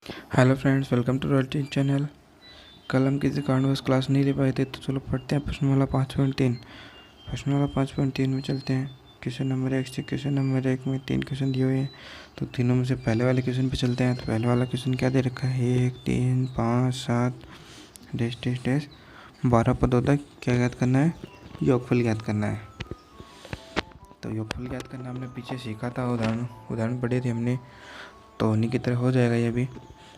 Hello friends, welcome to royal channel. कल हम किसी कारणवश क्लास नहीं ले पाए थे, तो चलो पढ़ते हैं प्रश्न वाला 5.3। प्रश्न वाला 5.3 में चलते हैं। क्वेश्चन नंबर 1 से क्वेश्चन नंबर 1 में 3 क्वेश्चन दिए हुए हैं, तो तीनों में से पहले वाले क्वेश्चन पे चलते हैं। तो पहले वाला क्वेश्चन क्या दे रखा है? 1 3 5 7 डैश डैश डैश 12 पदों तक क्या ज्ञात करना है? योगफल ज्ञात करना है। तो योगफल ज्ञात करना हमने पीछे सीखा था, उदाहरण पढ़े थे हमने, तो उन्हीं की तरह हो जाएगा ये भी।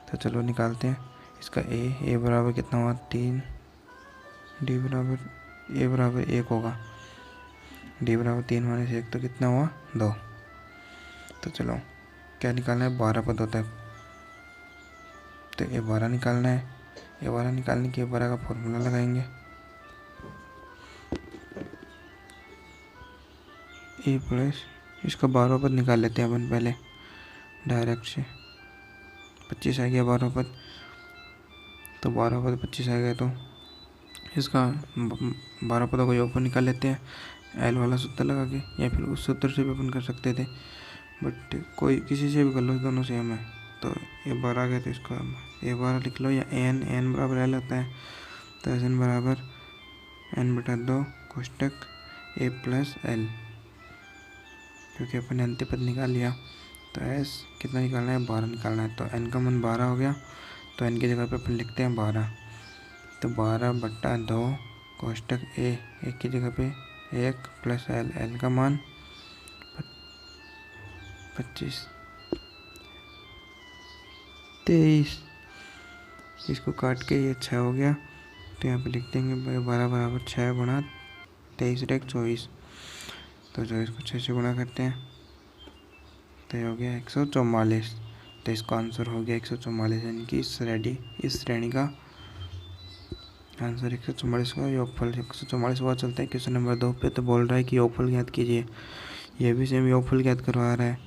तो चलो निकालते हैं। इसका ए बराबर कितना हुआ? 3। डी बराबर ए बराबर 1 होगा। डी बराबर 3 माइनस 1 तो कितना हुआ? 2। तो चलो क्या निकालना है? 12 पदों तक। तो ए 12 निकालना है। ए 12 निकालने के 12 का फॉर्मूला लगाएंगे। ए प्लस इसका 12 पद निकाल लेते हैं अपन पहले डायरेक्ट से। 25 आ गया 12 पद। तो 12 पद 25 आ गया, तो इसका 12 पदों का योगफल निकाल लेते हैं एल वाला सूत्र लगा के, या फिर उस सूत्र से भी अपन कर सकते थे, बट कोई किसी से भी कर लो, दोनों सेम है। तो ए 12 आ गया, तो इसका ए 12 लिख लो, या एन बराबर एल होता है। तो एन बराबर n/2 कोष्टक ए प्लस एल, क्योंकि अपन ने अंतिम पद निकाल लिया। तो एस कितना निकालना है? 12 निकालना है। तो एन का मान 12 हो गया, तो एन की जगह पे अपन लिखते हैं 12। तो 12/2 कोष्टक ए, एक की जगह पे 1 प्लस एल, एल का मान 25 23। इसको काट के ये 6 हो गया, तो यहाँ पे लिख देंगे 12 बराबर 6 गुणा 23 रेख 24। तो 24 को 6 से गुणा करते हैं, तो ये हो गया 144। तो इसका आंसर हो गया 144, यानी कि इस श्रेणी का आंसर 144 का योगफल 144 हुआ। चलते हैं क्वेश्चन नंबर 2 पे। तो बोल रहा है कि योगफल ज्ञात कीजिए। ये भी सेम योगफल ज्ञात करवा रहा है,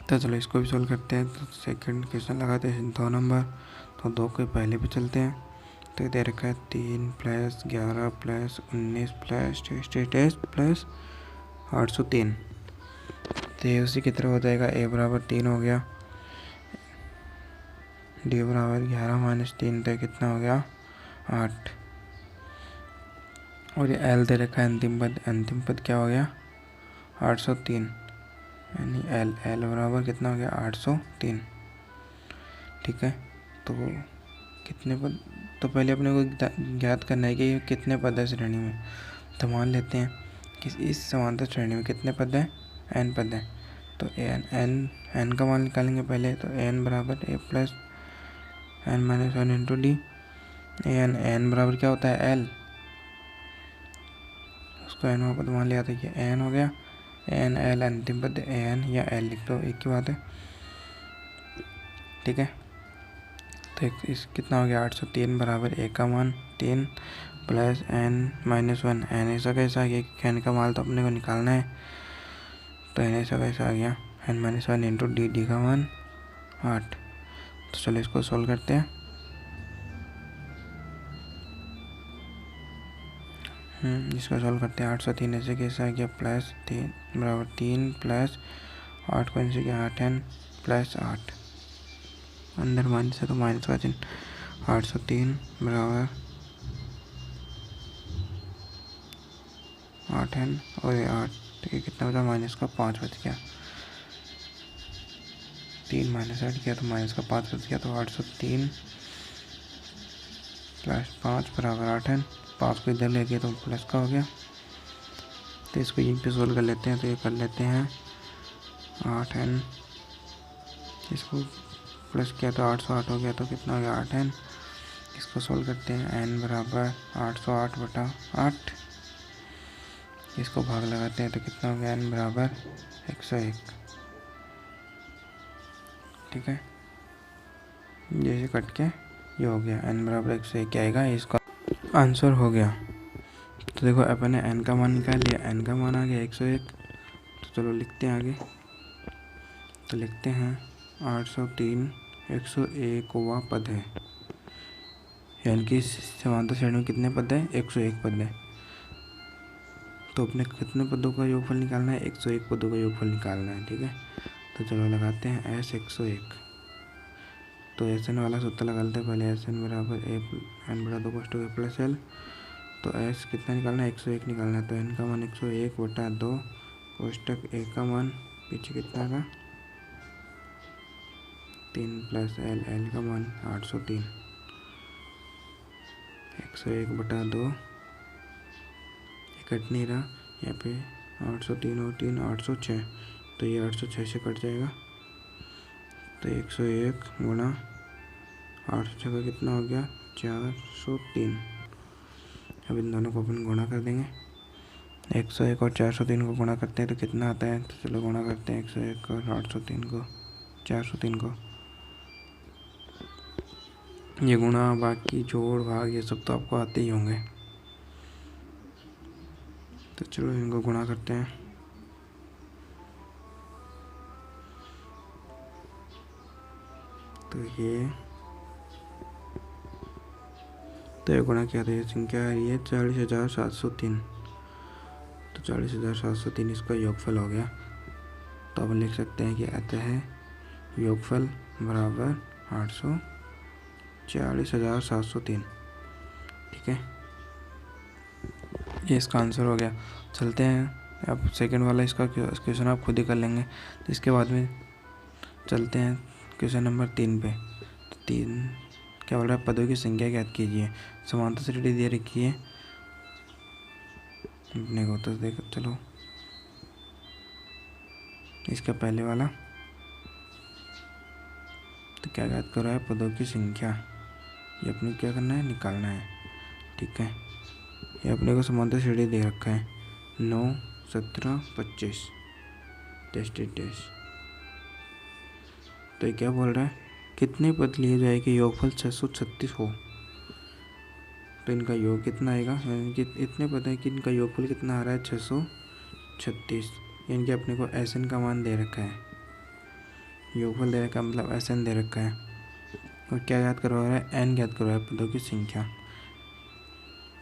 तो चलो इसको भी सोल्व करते हैं। तो सेकंड क्वेश्चन लगाते हैं 2 नंबर। तो 2 के पहले पे चलते हैं। तो दे रखा है 3 + 11 + 19 + प्लस 803। तो ये उसी की तरह हो जाएगा। ए बराबर 3 हो गया, डी बराबर 11 - 3, तो कितना हो गया? 8। और ये एल दे रखा है अंतिम पद क्या हो गया? 803, यानी एल बराबर कितना हो गया? 803। ठीक है, तो कितने पद? तो पहले अपने को ज्ञात करना है कि ये कितने पद है श्रेणी में। तो मान लेते हैं कि इस समांतर श्रेणी में कितने पद हैं? n पद हैं। तो एन का मान निकालेंगे पहले। तो n बराबर a plus n - 1 into d. N बराबर क्या होता है? l, उसको n पद मान लिया, तो ये n हो गया। n l अंतिम पद n या l लिख दो, एक ही बात है। ठीक है, तो इस कितना हो गया? 803 बराबर a का मान 3 प्लस n - 1। n ऐसा कैसा आ गया? n का मान तो अपने को निकालना है, तो n ऐसा कैसा आ गया? n - 1 इंटू डी का मान 8। तो चलो इसको सोल्व करते हैं। इसका सोल्व करते हैं। 803 ऐसे कैसे आ गया? प्लस 3 बराबर 3 प्लस 8 को ऐसे गया 8n प्लस 8, अंदर माइनस है तो माइनस का चिन्ह। 803 बराबर 8n और ये 8, ये कितना बचा? माइनस का 5 बच गया। 3 - 8 किया तो माइनस का 5 बच गया। तो 803 प्लस 5 बराबर 8n। 5 को इधर ले गए तो प्लस का हो गया। तो इसको यहीं पे सोल्व कर लेते हैं। तो ये कर लेते हैं 8n, इसको प्लस किया तो 808 हो गया, तो कितना हो गया? 8n। इसको सोल्व करते हैं। n बराबर 808/8, इसको भाग लगाते हैं तो कितना हो गया? n बराबर 101। ठीक है, जैसे कट के ये हो गया, n बराबर 101 क्या आएगा? इसका आंसर हो गया। तो देखो अपन ने n का मान निकाल लिया, n का मान आ गया 101। तो चलो लिखते हैं आगे। तो लिखते हैं 803 101वां पद है, यानी कि समांतर श्रेणी में कितने पद हैं? 101 पद है। तो अपने कितने पदों का योगफल निकालना है? 101 पदों का योगफल निकालना है। ठीक है, तो चलो लगाते हैं S 101। तो एस एन वाला सूत्र लगा लेते हैं पहले। एस एन बराबर एन बटा 2 कोष्टक ए प्लस एल। तो एस कितना निकालना है, 101 निकालना है। तो एन का मान 101 बटा 2 कोष्टक ए का मान पीछे कितना था 3 प्लस एल, एल का मान 803। 101 बटा 2 कट नहीं रहा यहाँ पे, 803 और 3 806, तो ये 806 से कट जाएगा। तो 101 गुणा 806 का कितना हो गया 403। अब इन दोनों को अपन गुणा कर देंगे। 101 और 403 को गुणा करते हैं तो कितना आता है, तो चलो गुणा करते हैं 101 और 803 को, 403 को। ये गुणा बाकी जोड़ भाग ये सब तो आपको आते ही होंगे, तो चलो इनको गुणा करते हैं। तो ये गुणा किया था, ये संख्या आ रही है 40,703। तो 40,703 इसका योगफल हो गया। तो अब लिख सकते हैं कि अतः योगफल बराबर 40,703। ठीक है, ये इसका आंसर हो गया। चलते हैं अब सेकंड वाला, इसका क्वेश्चन आप खुद ही कर लेंगे। तो इसके बाद में चलते हैं क्वेश्चन नंबर 3 पे। तो 3 क्या बोल रहा है, पदों की संख्या ज्ञात कीजिए। समांतर श्रेणी दे रखी है अपने को, तो देखो चलो इसका पहले वाला, तो क्या ज्ञात कर रहा है, पदों की संख्या। ये अपने क्या करना है, निकालना है। ठीक है, ये अपने को समांतर श्रेणी दे रखा है 9, 17, 25 टेस्ट। तो ये क्या बोल रहा है, कितने पद लिए जाए कि योगफल 636 हो। तो इनका योग कितना आएगा, यानी कि इतने पद है कि इनका योगफल कितना आ रहा है 636। यानी कि अपने को एस एन का मान दे रखा है, योगफल दे रखा है मतलब एस एन दे रखा है। और क्या याद करवा रहा है, एन याद करवा रहा है, पदों की संख्या।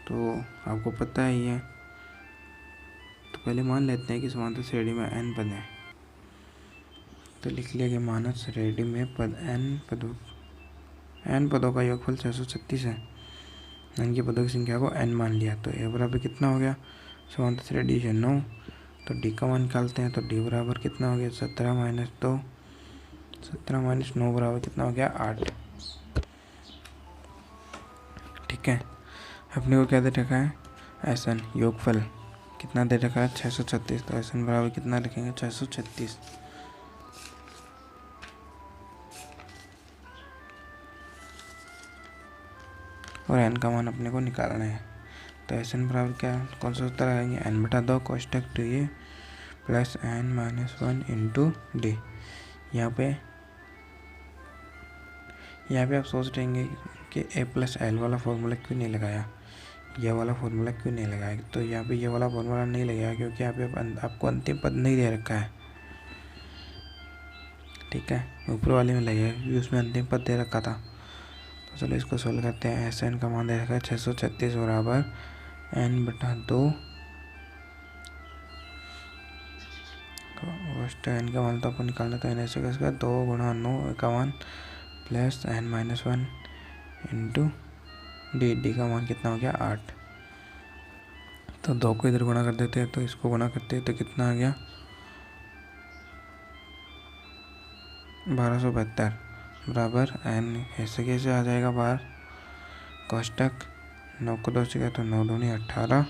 तो आपको पता ही है, तो पहले मान लेते हैं कि समांतर श्रेणी में एन पद है। तो लिख लिया कि मानव श्रेणी में पद एन पदों का योगफल 636 है, यानी कि पदों की संख्या को एन मान लिया। तो ए बराबर कितना हो गया, समांतर श्रेणी है 9, तो डी का मान निकालते हैं। तो डी बराबर कितना हो गया 17 माइनस 2, 17 माइनस 9 बराबर कितना हो गया 8। ठीक है, अपने को क्या दे रखा है, एस एन योगफल कितना दे रखा है 636। तो एस एन बराबर कितना लिखेंगे 636। और एन का मान अपने को निकालना है। तो एस एन बराबर क्या, कौन सा सूत्र लगाएंगे, एन बटा 2 कोष्टक 2a plus n minus 1 into d. यहाँ पे आप सोच रहेंगे कि ए प्लस एल वाला फॉर्मूला क्यों नहीं लगाया, ये वाला फॉर्मूला क्यों नहीं लगाया। तो यहाँ पे ये वाला फॉर्मूला नहीं लगाया क्योंकि यहाँ पे आपको अंतिम पद नहीं दे रखा है। ठीक है, ऊपर वाले में लगेगा, उसमें अंतिम पद दे रखा था। तो चलो इसको सोल्व करते हैं। एस एन का मान दे रखा है 636 बराबर एन बटा 2 एन का मान तो आपको निकालना, तो एन ऐसे कैसे 2 गुणा 9 का मान plus n minus 1 into d का मान कितना हो गया 8। तो 2 को इधर गुणा कर देते हैं, तो इसको गुणा करते हैं तो कितना आ गया 1272 बराबर एन ऐसे कैसे आ जाएगा बाहर, कोष्टक 9 को 2 से गया तो 9 दूनी 18,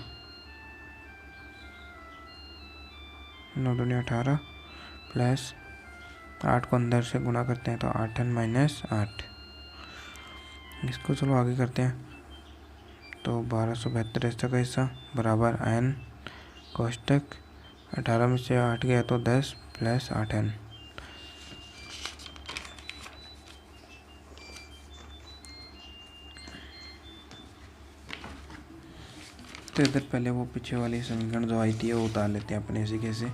9 दूनी 18 प्लस 8 को अंदर से गुणा करते हैं तो 8 एन माइनस 8। इसको चलो आगे करते हैं। तो 1272 ऐसा का हिस्सा बराबर एन कोष्टक 18 में से 8 गया तो 10 प्लस 8 एन। तो इधर पहले वो पीछे वाली समीकरण जो आई थी वो उतार लेते हैं अपने इसी कैसे।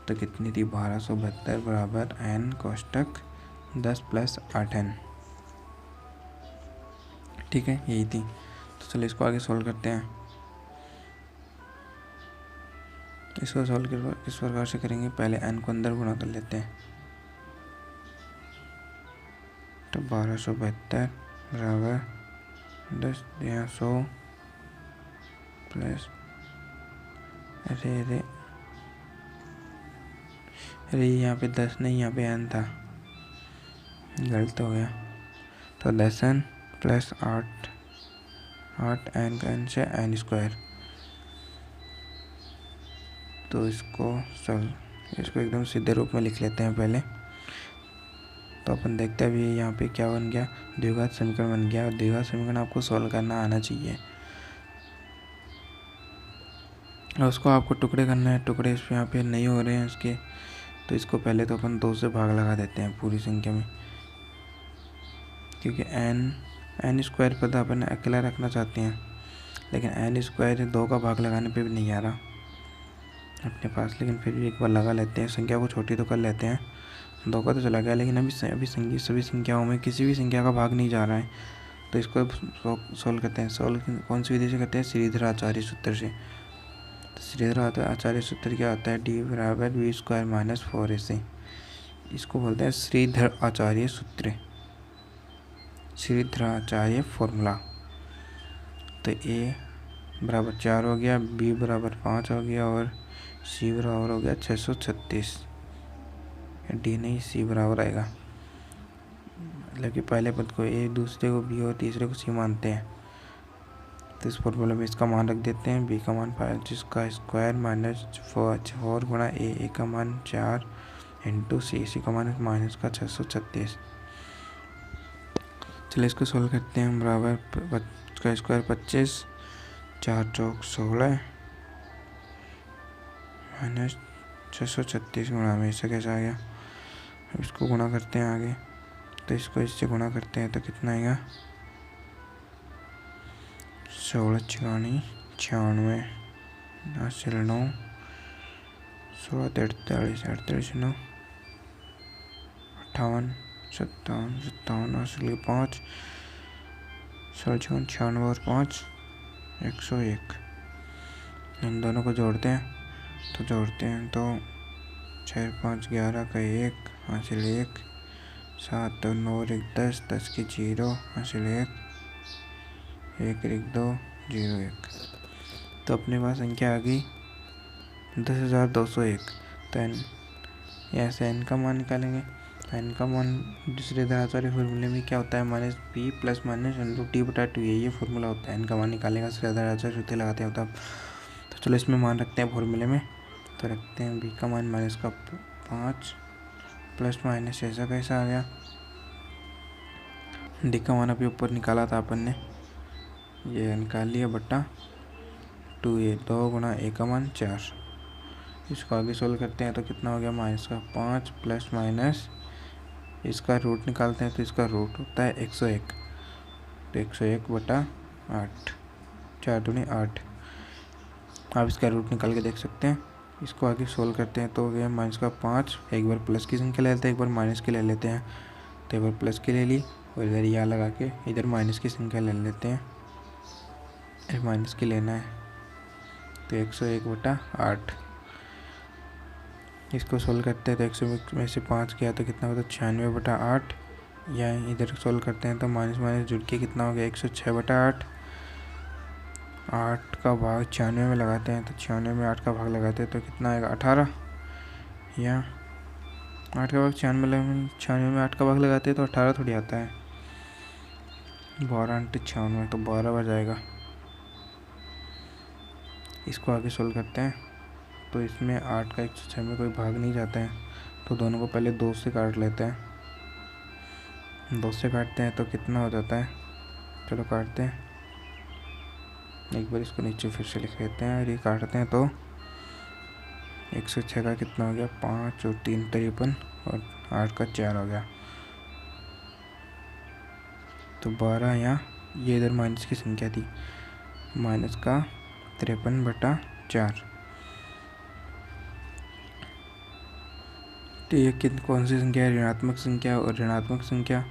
तो कितनी थी 1272 बराबर एन कोष्टक 10 प्लस 8 एन। ठीक है, यही थी। तो चलो इसको आगे सॉल्व करते हैं। इसको सॉल्व किस प्रकार से करेंगे, पहले एन को अंदर गुणा कर लेते हैं। तो 1272 बराबर 10 यहाँ 100 प्लस अरे यहाँ पे 10 नहीं, यहाँ पे n था, गलत हो गया। तो 10n प्लस 8 n का n से n स्क्वायर। तो इसको एकदम सीधे रूप में लिख लेते हैं पहले। तो अपन देखते हैं अभी यहाँ पे क्या बन गया, द्विघात समीकरण बन गया। और द्विघात समीकरण आपको सॉल्व करना आना चाहिए, और उसको आपको टुकड़े करना है। टुकड़े इस यहाँ पे नहीं हो रहे हैं इसके, तो इसको पहले तो अपन 2 से भाग लगा देते हैं पूरी संख्या में, क्योंकि n स्क्वायर पद अपन अकेला रखना चाहते हैं, लेकिन n स्क्वायर 2 का भाग लगाने पे भी नहीं आ रहा अपने पास। लेकिन फिर भी एक बार लगा लेते हैं, संख्या को छोटी तो कर लेते हैं। 2 का तो चला गया, लेकिन अभी सभी संख्याओं में किसी भी संख्या का भाग नहीं जा रहा है। तो इसको सॉल्व करते हैं। सॉल्व कौन सी विधि से करते हैं? श्रीधर आचार्य सूत्र से। श्रीधर आचार्य सूत्र क्या होता है? d बराबर बी स्क्वायर माइनस 4ac। इसको बोलते हैं श्रीधर आचार्य सूत्र, श्रीधर आचार्य फॉर्मूला। तो a बराबर 4 हो गया, b बराबर 5 हो गया, और c बराबर हो गया 636। d नहीं, c बराबर आएगा। मतलब कि पहले पद को a, दूसरे को b और तीसरे को c मानते हैं। तो इस फॉर्मूले में इसका मान रख देते हैं। b का मान 5 जिसका स्क्वायर माइनस 4 गुणा a का मान 4 इंटू c का मान माइनस का 636। चलिए इसको सोल्व करते हैं। बराबर का स्क्वायर 25, 4 चौक 16 माइनस 636 गुणा में इससे कैसा आ गया। अब इसको गुणा करते हैं आगे, तो इसको इससे गुणा करते हैं तो कितना आएगा? 16 छियानी 96 9 16 43 38 9 58 57 57 5 16 96 और 5 101। इन दोनों को जोड़ते हैं तो 6 5 11 का 1 हासिल 1, 7 और 9 और 1 10, 10 की 0 हासिल 1, 1 1 2 0 1। तो अपने पास संख्या आ गई 10,201। तो यहाँ से n का मान निकालेंगे। n का मान दूसरे आचार्य फॉर्मूले में क्या होता है? Minus b plus minus √t/2। ये फॉर्मूला होता है n का मान निकालेगा, श्रीधराचार्य सूत्र लगाते हैं। तो चलो इसमें मान रखते हैं फॉर्मूले में। तो रखते हैं b का मान माइनस का 5 प्लस माइनस ऐसा कैसा आ गया। d का मान अभी ऊपर निकाला था अपन ने, ये निकाल लिया बट्टा 2a, 2 गुणा a का मान 4। इसको आगे सोल्व करते हैं तो कितना हो गया? माइनस का 5 प्लस माइनस इसका रूट निकालते हैं तो इसका रूट होता है 101। तो 101/8, 4 दूनी 8। आप इसका रूट निकाल के देख सकते हैं। इसको आगे सोल्व करते हैं तो हो गया माइनस का 5। एक बार प्लस की संख्या ले लेते हैं, एक बार माइनस की ले लेते हैं। तो एक बार प्लस की ले ली और इधर यहाँ लगा के इधर माइनस की संख्या ले लेते हैं, माइनस की लेना है। तो 101/8। इसको सोल्व करते हैं तो 100 में से 5 किया तो कितना होता है? 96/8। या इधर सोल्व करते हैं तो माइनस माइनस जुड़ के कितना हो गया? 106/8। 8 का भाग 96 में लगाते हैं तो 96 में 8 का भाग लगाते हैं तो कितना आएगा? 18। या 8 का भाग 96 में 8 का भाग लगाते हैं तो 18 थोड़ी आता है। 12 × 96 तो 12 बच जाएगा। इसको आगे सोल्व करते हैं तो इसमें 8 का 106 में कोई भाग नहीं जाता है, तो दोनों को पहले 2 से काट लेते हैं। 2 से काटते हैं तो कितना हो जाता है? चलो काटते हैं, एक बार इसको नीचे फिर से लिख लेते हैं और ये काटते हैं तो 106 का कितना हो गया? 5 और 3 53 और 8 का 4 हो गया। तो 12 यहाँ ये इधर माइनस की संख्या थी, माइनस का 53/4। तो ये कौन सी संख्या है? ऋणात्मक संख्या। और ऋणात्मक संख्या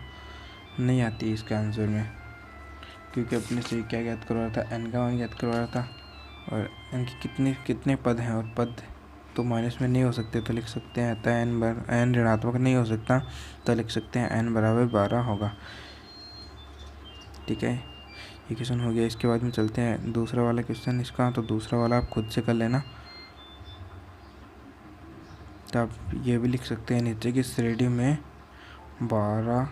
नहीं आती है इसके आंसर में, क्योंकि अपने से क्या ज्ञात करवा रहा था? n का मान ज्ञात करवा रहा था, और n के कितने पद हैं, और पद तो माइनस में नहीं हो सकते तो लिख सकते हैं तो n ऋणात्मक नहीं हो सकता तो लिख सकते हैं n बराबर 12 होगा। ठीक है, ये क्वेश्चन हो गया। इसके बाद में चलते हैं दूसरा वाला क्वेश्चन इसका। तो दूसरा वाला आप खुद से कर लेना। तो आप ये भी लिख सकते हैं नीचे की श्रेणी में 12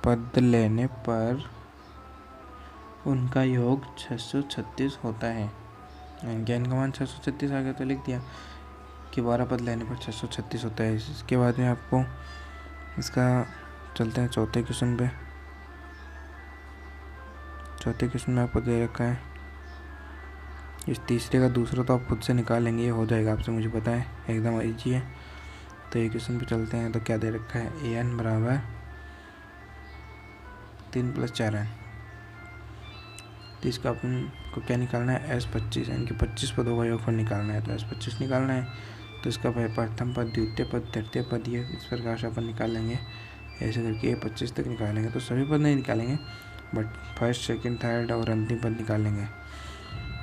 पद लेने पर उनका योग 636 होता है। n का मान 636 आ गया तो लिख दिया कि 12 पद लेने पर 636 होता है। इसके बाद में आपको इसका चलते हैं चौथे क्वेश्चन पे। चौथे क्वेश्चन में आपको दे रखा है, इस तीसरे का दूसरा तो आप खुद से निकालेंगे, ये हो जाएगा आपसे, मुझे पता है, एकदम ईजी है। तो ये क्वेश्चन पे चलते हैं। तो क्या दे रखा है, an बराबर 3 + 4n। तो इसका अपन को क्या निकालना है, S25, यानी कि 25 पदों का योगफल निकालना है। तो S25 निकालना है तो इसका प्रथम पद, द्वितीय पद, तृतीय पद, ये इस प्रकार से अपन निकालेंगे। ऐसे करके ये 25 तक निकालेंगे। तो सभी पद नहीं निकालेंगे बट फर्स्ट, सेकंड, थर्ड और अंतिम पद निकालेंगे।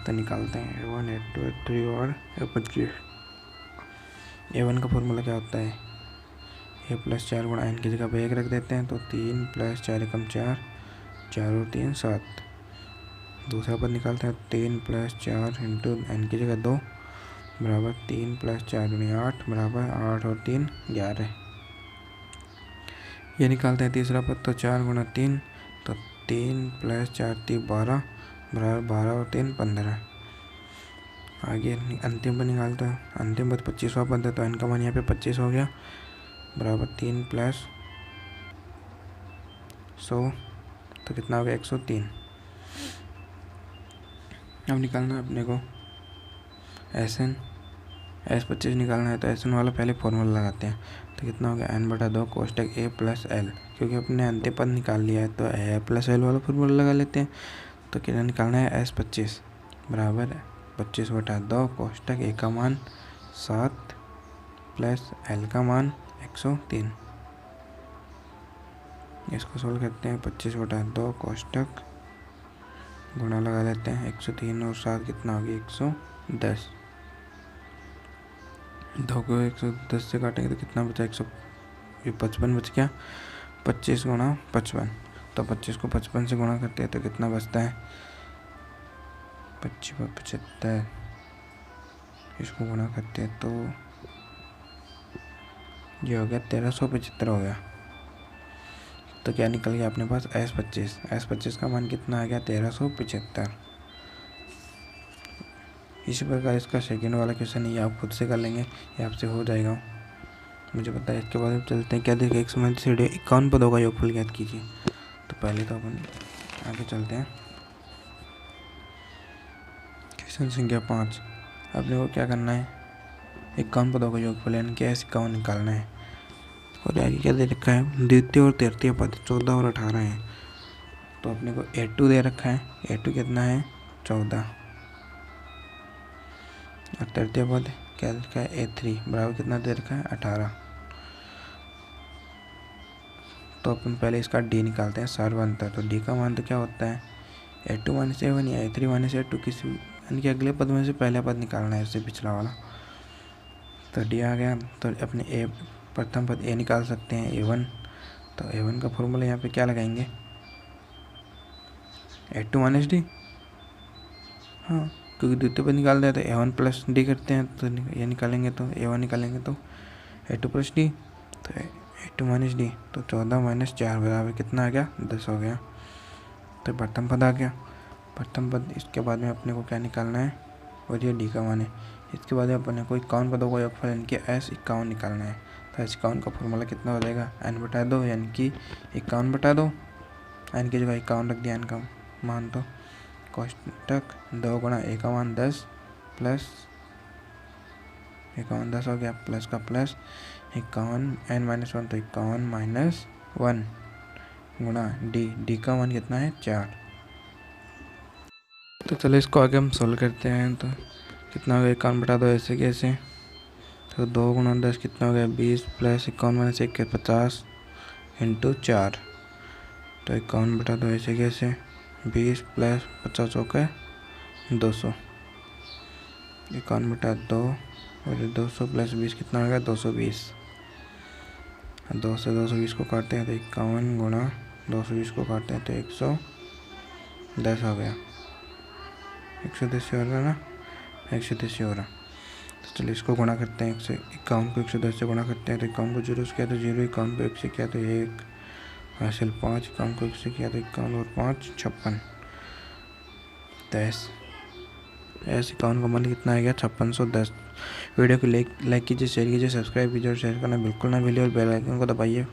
तो निकालते हैं A1, A2, A3 और A25। A1 का फॉर्मूला क्या होता है, A + 4 गुणा n की जगह पे 1 रख देते हैं। तो 3 + 4 = 4, 4 और 3 7। दूसरा पद निकालते हैं 3 + 4 इंटू n की जगह 2 बराबर 3 + 4 × 8 बराबर 8 और 3 11। ये निकालते हैं तीसरा पद। तो 4 × 3 तो 3 + 4 = 12 बराबर 12 और 3 15। आगे अंतिम पद निकालते हैं। अंतिम पद 25वां पद है तो n का मान यहाँ पे 25 हो गया बराबर 3 + 100 तो कितना हो गया 103। अब निकालना है अपने को SN, S25 निकालना है। तो SN वाला पहले फॉर्मूला लगाते हैं। तो कितना हो गया n/2 कोष्टक A + L, क्योंकि अपने अंतिम पद निकाल लिया है तो A + L वाला फॉर्मूला लगा लेते हैं। तो कितना निकालना है, S25 बराबर 25/2 कोष्टक A का मान 7 प्लस L का मान 103। इसको सोल्व करते हैं। 25/2 कोष्टक गुणा लगा लेते हैं 103 और 7 कितना हो गया 110। 2 को 110 से काटेंगे तो कितना बचा 155 बच गया। 25 गुणा 55, तो 25 को 55 से गुणा करते हैं तो कितना बचता है 25 × 75। इसको गुणा करते हैं तो ये हो गया 1375 हो गया। तो क्या निकल गया अपने पास S25 का मान कितना आ गया 1375। इसी प्रकार इसका सेकेंड वाला क्वेश्चन ये आप खुद से कर लेंगे, ये आपसे हो जाएगा, मुझे पता है। इसके बाद चलते हैं। क्या देखिए, एक समय से 51 पदों का योगफल ज्ञात कीजिए। तो पहले तो अपन आगे चलते हैं। क्वेश्चन संख्या 5, अपने को क्या करना है, 51 पदों का योगफल यानी कि S51 निकालना है। और आगे क्या दे रखा है, द्वितीय और तृतीय पद 14 और 18 है। तो अपने को A2 दे रखा है, A2 कितना है 14 और तृतीय पद क्या दे रखा है A3 बराबर कितना दे रखा है 18। तो अपन पहले इसका D निकालते हैं, सर्वांतर। तो D का मान तो क्या होता है A2 - A1 या A3 - A2, किसी यानी कि अगले पद में से पहला पद निकालना है, उससे पिछला वाला। तो D आ गया। तो अपने प्रथम पद A निकाल सकते हैं A1। तो A1 का फॉर्मूला यहाँ पे क्या लगाएंगे A2 - D, हाँ, क्योंकि द्वितीय पद निकाल दिया तो A1 + D करते हैं। तो ये निकालेंगे तो A1 निकालेंगे तो A2 + D, तो A2 - D, तो 14 - 4 बराबर कितना आ गया 10 हो गया। तो प्रथम पद आ गया। प्रथम पद, इसके बाद में अपने को क्या निकालना है, और ये D का मान है। इसके बाद में अपने को 51 पदों का योगफल यानी कि S51 निकालना है। तो S51 का फॉर्मूला कितना हो जाएगा n/2 यानी कि 51/2, n की जगह 51 रख दिया, n का मान। तो कोष्टक 2 गुणा A का मान 10 प्लस A का मान 10 हो गया, प्लस का प्लस 51 n-1 तो 51 - 1 गुणा D का मान कितना है 4। तो चलो इसको आगे हम सोल्व करते हैं। तो कितना हो गया 51/2 ऐसे कैसे, तो 2 गुणा 10 कितना हो गया 20 प्लस 51 - 1 50 इंटू 4। तो 51/2 ऐसे कैसे 20 प्लस 50 हो गए 200। 51/2 और 200 प्लस 20 कितना आ गया 220। 2 से 220 को काटते हैं तो 51 गुणा 220 को काटते हैं तो 110 हो गया। 110 हो रहा है ना, 110 हो रहा। तो चलिए इसको गुणा करते हैं, 151 को 110 से गुणा करते हैं तो 51 को 0 से किया तो 0, 51 को 1 से किया तो 1 हासिल 5, 51 को 1 से किया तो 51 और 5 56। तो ऐसे 51 का मूल्य कितना आ गया 5610। वीडियो को लाइक कीजिए, शेयर कीजिए, सब्सक्राइब कीजिए और शेयर करना बिल्कुल ना भूलिए और बेल आइकन को दबाइए।